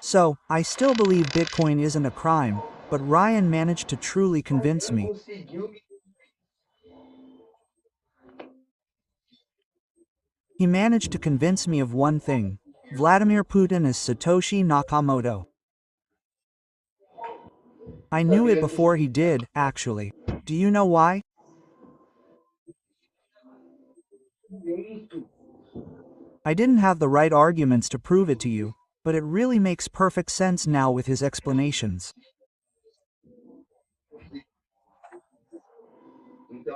So, I still believe Bitcoin isn't a crime, but Ryan managed to truly convince me. He managed to convince me of one thing. Vladimir Putin is Satoshi Nakamoto. I knew it before he did, actually. Do you know why? I didn't have the right arguments to prove it to you, but it really makes perfect sense now with his explanations.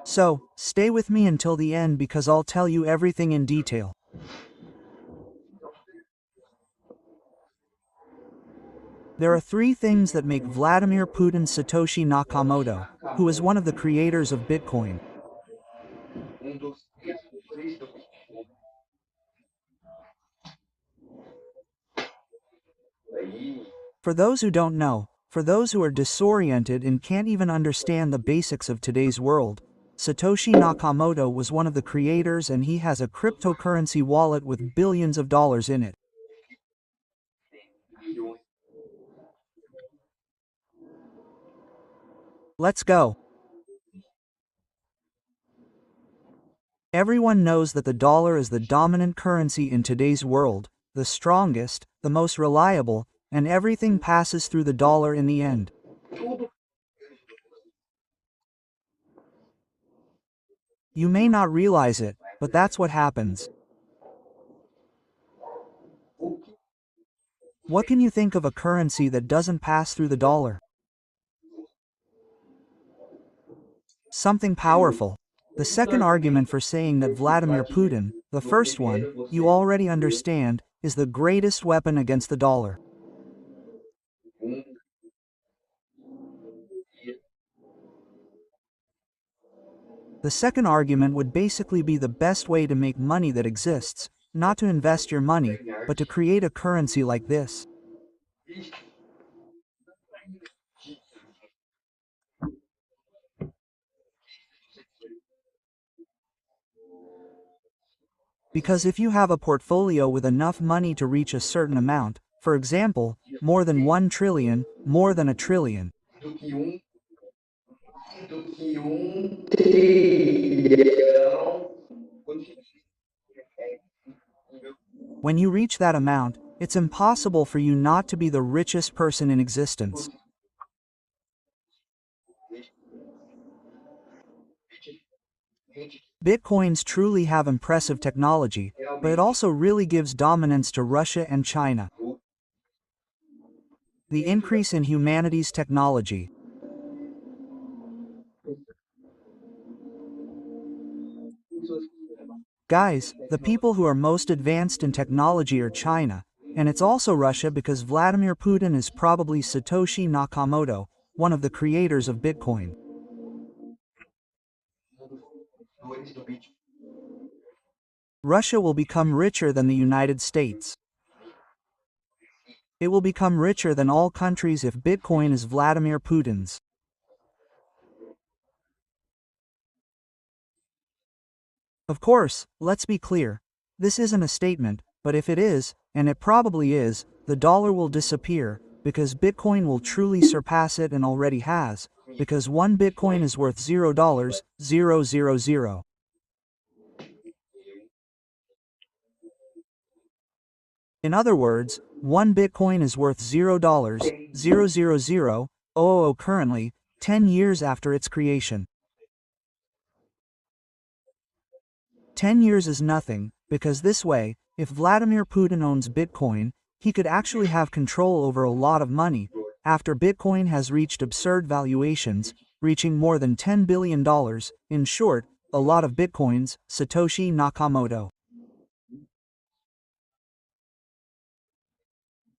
So, stay with me until the end because I'll tell you everything in detail. There are three things that make Vladimir Putin Satoshi Nakamoto, who is one of the creators of Bitcoin. For those who don't know, for those who are disoriented and can't even understand the basics of today's world, Satoshi Nakamoto was one of the creators and he has a cryptocurrency wallet with billions of dollars in it. Let's go. Everyone knows that the dollar is the dominant currency in today's world, the strongest, the most reliable, and everything passes through the dollar in the end. You may not realize it, but that's what happens. What can you think of a currency that doesn't pass through the dollar? Something powerful. The second argument for saying that Vladimir Putin, the first one, you already understand, is the greatest weapon against the dollar. The second argument would basically be the best way to make money that exists, not to invest your money, but to create a currency like this. Because if you have a portfolio with enough money to reach a certain amount, for example, more than 1 trillion, more than a trillion, when you reach that amount, it's impossible for you not to be the richest person in existence. Bitcoins truly have impressive technology, but it also really gives dominance to Russia and China. The increase in humanity's technology. Guys, the people who are most advanced in technology are China, and it's also Russia because Vladimir Putin is probably Satoshi Nakamoto, one of the creators of Bitcoin. Russia will become richer than the United States. It will become richer than all countries if Bitcoin is Vladimir Putin's. Of course, let's be clear. This isn't a statement, but if it is, and it probably is, the dollar will disappear, because Bitcoin will truly surpass it and already has, because one Bitcoin is worth $0.000. In other words, one Bitcoin is worth $0.00000 currently, 10 years after its creation. 10 years is nothing, because this way, if Vladimir Putin owns Bitcoin, he could actually have control over a lot of money, after Bitcoin has reached absurd valuations, reaching more than $10 billion, in short, a lot of Bitcoins, Satoshi Nakamoto.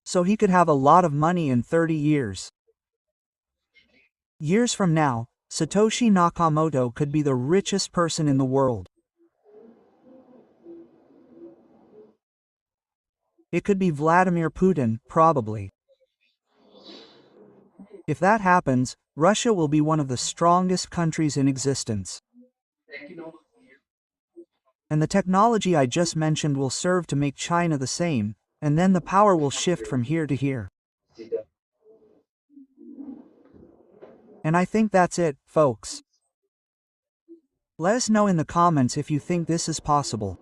So he could have a lot of money in 30 years. Years from now, Satoshi Nakamoto could be the richest person in the world. It could be Vladimir Putin, probably. If that happens, Russia will be one of the strongest countries in existence. And the technology I just mentioned will serve to make China the same, and then the power will shift from here to here. And I think that's it, folks. Let us know in the comments if you think this is possible.